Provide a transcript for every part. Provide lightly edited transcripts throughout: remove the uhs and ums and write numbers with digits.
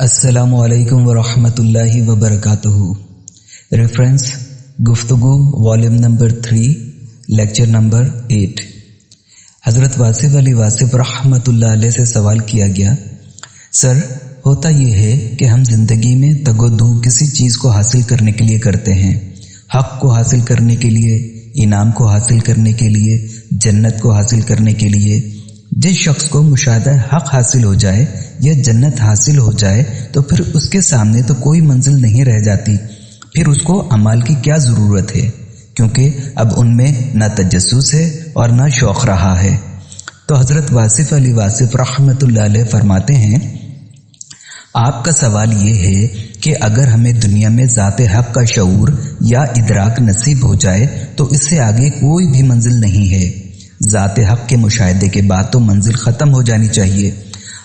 السلام علیکم ورحمۃ اللہ وبرکاتہ۔ ریفرنس گفتگو والیوم نمبر 3 لیکچر نمبر 8۔ حضرت واصف علی واصف رحمۃ اللہ علیہ سے سوال کیا گیا، سر ہوتا یہ ہے کہ ہم زندگی میں تگ و دو کسی چیز کو حاصل کرنے کے لیے کرتے ہیں، حق کو حاصل کرنے کے لیے، انعام کو حاصل کرنے کے لیے، جنت کو حاصل کرنے کے لیے۔ جس شخص کو مشاہدہ حق حاصل ہو جائے یا جنت حاصل ہو جائے تو پھر اس کے سامنے تو کوئی منزل نہیں رہ جاتی، پھر اس کو اعمال کی کیا ضرورت ہے، کیونکہ اب ان میں نہ تجسس ہے اور نہ شوق رہا ہے۔ تو حضرت واصف علی واصف رحمۃ اللہ علیہ فرماتے ہیں، آپ کا سوال یہ ہے کہ اگر ہمیں دنیا میں ذات حق کا شعور یا ادراک نصیب ہو جائے تو اس سے آگے کوئی بھی منزل نہیں ہے۔ ذات حق کے مشاہدے کے بعد تو منزل ختم ہو جانی چاہیے۔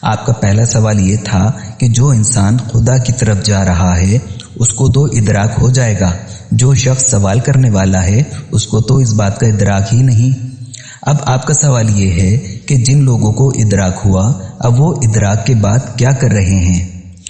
آپ کا پہلا سوال یہ تھا کہ جو انسان خدا کی طرف جا رہا ہے اس کو تو ادراک ہو جائے گا، جو شخص سوال کرنے والا ہے اس کو تو اس بات کا ادراک ہی نہیں۔ اب آپ کا سوال یہ ہے کہ جن لوگوں کو ادراک ہوا اب وہ ادراک کے بعد کیا کر رہے ہیں،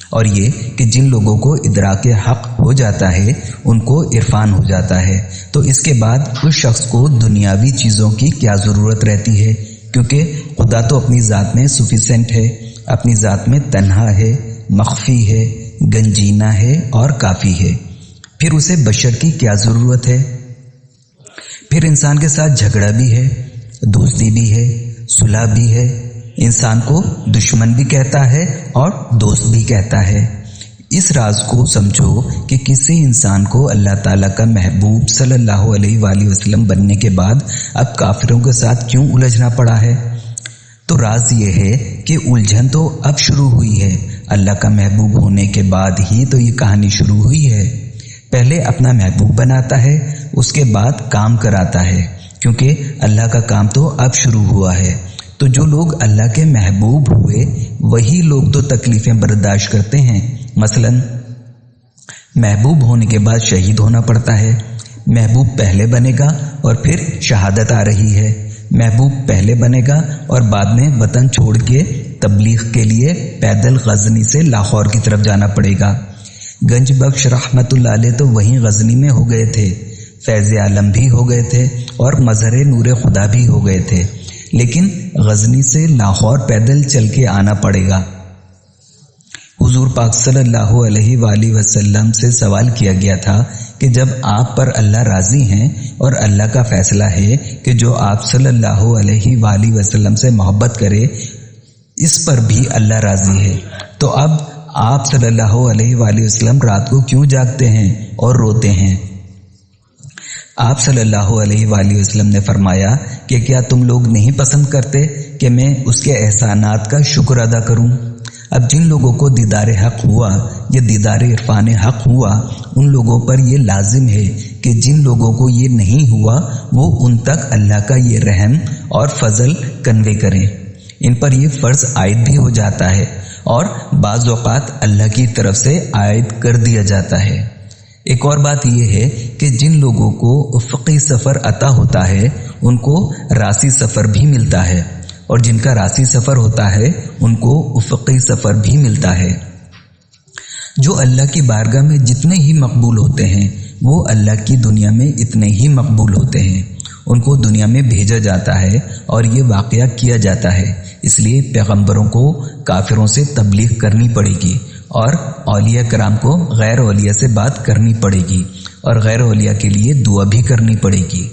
اور یہ کہ جن لوگوں کو ادراک حق ہو جاتا ہے ان کو عرفان ہو جاتا ہے، تو اس کے بعد اس شخص کو دنیاوی چیزوں کی کیا ضرورت رہتی ہے، کیونکہ خدا تو اپنی ذات میں سفیسینٹ ہے، اپنی ذات میں تنہا ہے، مخفی ہے، گنجینا ہے اور کافی ہے، پھر اسے بشر کی کیا ضرورت ہے؟ پھر انسان کے ساتھ جھگڑا بھی ہے، دوستی بھی ہے، صلح بھی ہے، انسان کو دشمن بھی کہتا ہے اور دوست بھی کہتا ہے۔ اس راز کو سمجھو کہ کسی انسان کو اللہ تعالیٰ کا محبوب صلی اللہ علیہ وآلہ وسلم بننے کے بعد اب کافروں کے ساتھ کیوں الجھنا پڑا ہے؟ تو راز یہ ہے کہ الجھن تو اب شروع ہوئی ہے، اللہ کا محبوب ہونے کے بعد ہی تو یہ کہانی شروع ہوئی ہے۔ پہلے اپنا محبوب بناتا ہے، اس کے بعد کام کراتا ہے، کیونکہ اللہ کا کام تو اب شروع ہوا ہے۔ تو جو لوگ اللہ کے محبوب ہوئے وہی لوگ تو تکلیفیں برداشت کرتے ہیں۔ مثلا محبوب ہونے کے بعد شہید ہونا پڑتا ہے، محبوب پہلے بنے گا اور پھر شہادت آ رہی ہے، محبوب پہلے بنے گا اور بعد میں وطن چھوڑ کے تبلیغ کے لیے پیدل غزنی سے لاہور کی طرف جانا پڑے گا۔ گنج بخش رحمت اللہ علیہ تو وہیں غزنی میں ہو گئے تھے، فیض عالم بھی ہو گئے تھے اور مظہر نور خدا بھی ہو گئے تھے، لیکن غزنی سے لاہور پیدل چل کے آنا پڑے گا۔ حضور پاک صلی اللہ علیہ وآلہ وسلم سے سوال کیا گیا تھا کہ جب آپ پر اللہ راضی ہیں اور اللہ کا فیصلہ ہے کہ جو آپ صلی اللہ علیہ وآلہ وسلم سے محبت کرے اس پر بھی اللہ راضی ہے، تو اب آپ صلی اللہ علیہ وآلہ وسلم رات کو کیوں جاگتے ہیں اور روتے ہیں؟ آپ صلی اللہ علیہ وآلہ وسلم نے فرمایا کہ کیا تم لوگ نہیں پسند کرتے کہ میں اس کے احسانات کا شکر ادا کروں؟ اب جن لوگوں کو دیدار حق ہوا یا دیدار عرفان حق ہوا ان لوگوں پر یہ لازم ہے کہ جن لوگوں کو یہ نہیں ہوا وہ ان تک اللہ کا یہ رحم اور فضل کنوے کریں، ان پر یہ فرض عائد بھی ہو جاتا ہے اور بعض اوقات اللہ کی طرف سے عائد کر دیا جاتا ہے۔ ایک اور بات یہ ہے کہ جن لوگوں کو افقی سفر عطا ہوتا ہے ان کو راسی سفر بھی ملتا ہے، اور جن کا راسی سفر ہوتا ہے ان کو افقی سفر بھی ملتا ہے۔ جو اللہ کی بارگاہ میں جتنے ہی مقبول ہوتے ہیں وہ اللہ کی دنیا میں اتنے ہی مقبول ہوتے ہیں، ان کو دنیا میں بھیجا جاتا ہے اور یہ واقعہ کیا جاتا ہے، اس لیے پیغمبروں کو کافروں سے تبلیغ کرنی پڑے گی اور اولیاء کرام کو غیر اولیاء سے بات کرنی پڑے گی اور غیر اولیاء کے لیے دعا بھی کرنی پڑے گی۔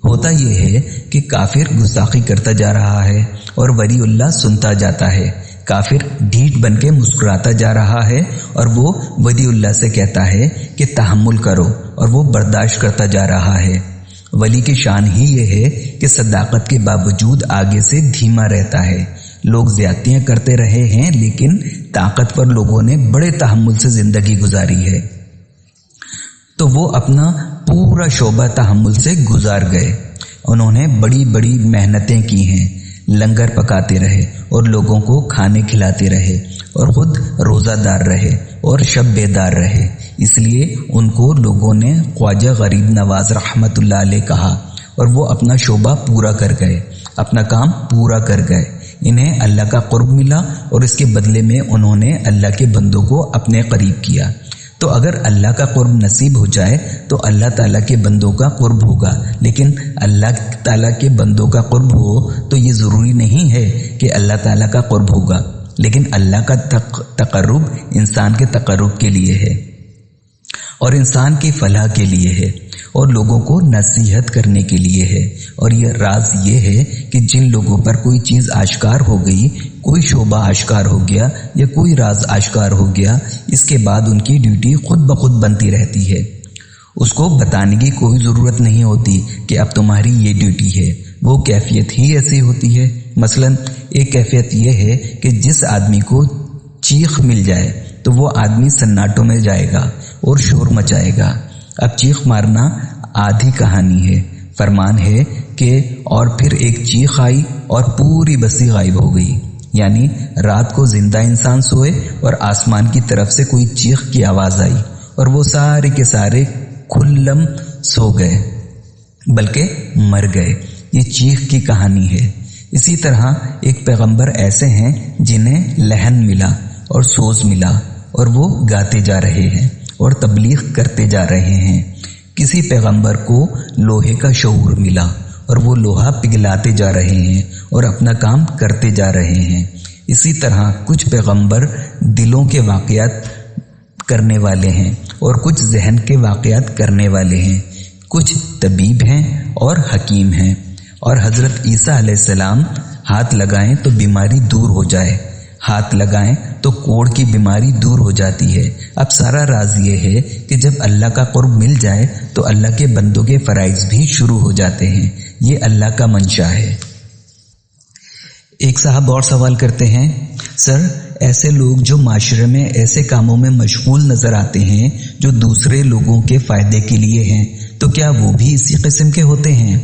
ہوتا یہ ہے کہ کافر گستاخی کرتا جا رہا ہے اور ولی اللہ سنتا جاتا ہے، کافر ڈھیٹ بن کے مسکراتا جا رہا ہے اور وہ ولی اللہ سے کہتا ہے کہ تحمل کرو، اور وہ برداشت کرتا جا رہا ہے۔ ولی کی شان ہی یہ ہے کہ صداقت کے باوجود آگے سے دھیما رہتا ہے۔ لوگ زیادتیاں کرتے رہے ہیں لیکن طاقتور لوگوں نے بڑے تحمل سے زندگی گزاری ہے، تو وہ اپنا پورا شعبہ تحمل سے گزار گئے۔ انہوں نے بڑی بڑی محنتیں کی ہیں، لنگر پکاتے رہے اور لوگوں کو کھانے کھلاتے رہے اور خود روزہ دار رہے اور شب بیدار رہے، اس لیے ان کو لوگوں نے خواجہ غریب نواز رحمت اللہ علیہ کہا، اور وہ اپنا شعبہ پورا کر گئے، اپنا کام پورا کر گئے۔ انہیں اللہ کا قرب ملا اور اس کے بدلے میں انہوں نے اللہ کے بندوں کو اپنے قریب کیا۔ تو اگر اللہ کا قرب نصیب ہو جائے تو اللہ تعالیٰ کے بندوں کا قرب ہوگا، لیکن اللہ تعالیٰ کے بندوں کا قرب ہو تو یہ ضروری نہیں ہے کہ اللہ تعالیٰ کا قرب ہوگا، لیکن اللہ کا تقرب انسان کے تقرب کے لیے ہے اور انسان کی فلاح کے لیے ہے اور لوگوں کو نصیحت کرنے کے لیے ہے۔ اور یہ راز یہ ہے کہ جن لوگوں پر کوئی چیز آشکار ہو گئی، کوئی شعبہ آشکار ہو گیا یا کوئی راز آشکار ہو گیا، اس کے بعد ان کی ڈیوٹی خود بخود بنتی رہتی ہے، اس کو بتانے کی کوئی ضرورت نہیں ہوتی کہ اب تمہاری یہ ڈیوٹی ہے۔ وہ کیفیت ہی ایسی ہوتی ہے۔ مثلا ایک کیفیت یہ ہے کہ جس آدمی کو چیخ مل جائے تو وہ آدمی سناٹوں میں جائے گا اور شور مچائے گا۔ اب چیخ مارنا آدھی کہانی ہے۔ فرمان ہے کہ اور پھر ایک چیخ آئی اور پوری بستی غائب ہو گئی، یعنی رات کو زندہ انسان سوئے اور آسمان کی طرف سے کوئی چیخ کی آواز آئی اور وہ سارے کے سارے کھلم سو گئے بلکہ مر گئے۔ یہ چیخ کی کہانی ہے۔ اسی طرح ایک پیغمبر ایسے ہیں جنہیں لہن ملا اور سوز ملا اور وہ گاتے جا رہے ہیں اور تبلیغ کرتے جا رہے ہیں۔ کسی پیغمبر کو لوہے کا شعور ملا اور وہ لوہا پگھلاتے جا رہے ہیں اور اپنا کام کرتے جا رہے ہیں۔ اسی طرح کچھ پیغمبر دلوں کے واقعات کرنے والے ہیں اور کچھ ذہن کے واقعات کرنے والے ہیں، کچھ طبیب ہیں اور حکیم ہیں۔ اور حضرت عیسیٰ علیہ السلام ہاتھ لگائیں تو بیماری دور ہو جائے، ہاتھ لگائیں تو کوڑ کی بیماری دور ہو جاتی ہے۔ اب سارا راز یہ ہے کہ جب اللہ کا قرب مل جائے تو اللہ کے بندوں کے فرائض بھی شروع ہو جاتے ہیں۔ یہ اللہ کا منشا ہے۔ ایک صاحب اور سوال کرتے ہیں، سر ایسے لوگ جو معاشرے میں ایسے کاموں میں مشغول نظر آتے ہیں جو دوسرے لوگوں کے فائدے کے لیے ہیں، تو کیا وہ بھی اسی قسم کے ہوتے ہیں؟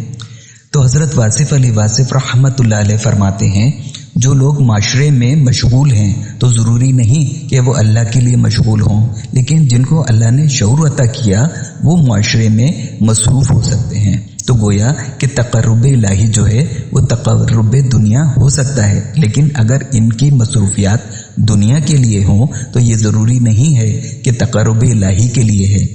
تو حضرت واصف علی واصف رحمۃ اللہ علیہ فرماتے ہیں، جو لوگ معاشرے میں مشغول ہیں تو ضروری نہیں کہ وہ اللہ کے لیے مشغول ہوں، لیکن جن کو اللہ نے شعور عطا کیا وہ معاشرے میں مصروف ہو سکتے ہیں۔ تو گویا کہ تقرب الہی جو ہے وہ تقرب دنیا ہو سکتا ہے، لیکن اگر ان کی مصروفیات دنیا کے لیے ہوں تو یہ ضروری نہیں ہے کہ تقرب الہی کے لیے ہے۔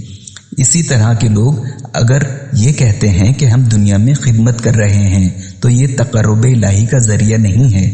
اسی طرح کے لوگ اگر یہ کہتے ہیں کہ ہم دنیا میں خدمت کر رہے ہیں تو یہ تقرب الہی کا ذریعہ نہیں ہے۔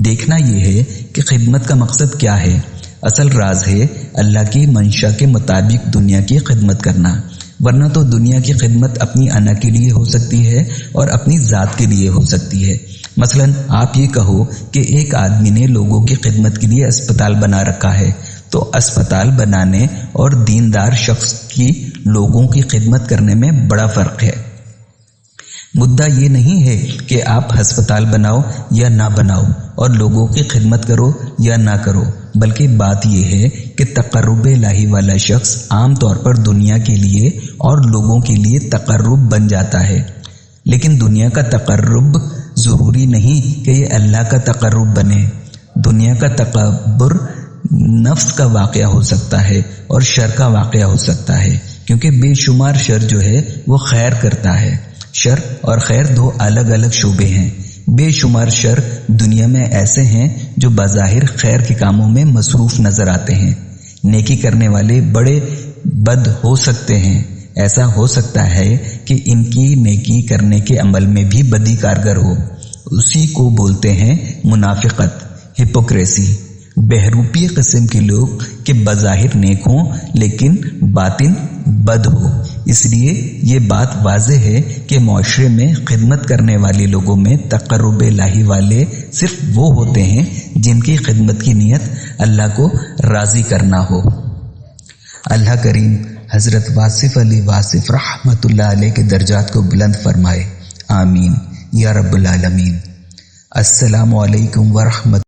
دیکھنا یہ ہے کہ خدمت کا مقصد کیا ہے۔ اصل راز ہے اللہ کی منشا کے مطابق دنیا کی خدمت کرنا، ورنہ تو دنیا کی خدمت اپنی انا کے لیے ہو سکتی ہے اور اپنی ذات کے لیے ہو سکتی ہے۔ مثلا آپ یہ کہو کہ ایک آدمی نے لوگوں کی خدمت کے لیے اسپتال بنا رکھا ہے، تو اسپتال بنانے اور دیندار شخص کی لوگوں کی خدمت کرنے میں بڑا فرق ہے۔ مدعا یہ نہیں ہے کہ آپ ہسپتال بناؤ یا نہ بناؤ اور لوگوں کی خدمت کرو یا نہ کرو، بلکہ بات یہ ہے کہ تقرب الہی والا شخص عام طور پر دنیا کے لیے اور لوگوں کے لیے تقرب بن جاتا ہے، لیکن دنیا کا تقرب ضروری نہیں کہ یہ اللہ کا تقرب بنے۔ دنیا کا تکبر نفس کا واقعہ ہو سکتا ہے اور شر کا واقعہ ہو سکتا ہے، کیونکہ بے شمار شر جو ہے وہ خیر کرتا ہے۔ شر اور خیر دو الگ الگ شعبے ہیں۔ بے شمار شر دنیا میں ایسے ہیں جو بظاہر خیر کے کاموں میں مصروف نظر آتے ہیں۔ نیکی کرنے والے بڑے بد ہو سکتے ہیں، ایسا ہو سکتا ہے کہ ان کی نیکی کرنے کے عمل میں بھی بدی کارگر ہو۔ اسی کو بولتے ہیں منافقت، ہپوکریسی۔ بہروپی قسم کے لوگ کہ بظاہر نیک ہوں لیکن باطن بد ہو۔ اس لیے یہ بات واضح ہے کہ معاشرے میں خدمت کرنے والے لوگوں میں تقرب الہی والے صرف وہ ہوتے ہیں جن کی خدمت کی نیت اللہ کو راضی کرنا ہو۔ اللہ کریم حضرت واصف علی واصف رحمۃ اللہ علیہ کے درجات کو بلند فرمائے، آمین یا رب العالمین۔ السلام علیکم ورحمۃ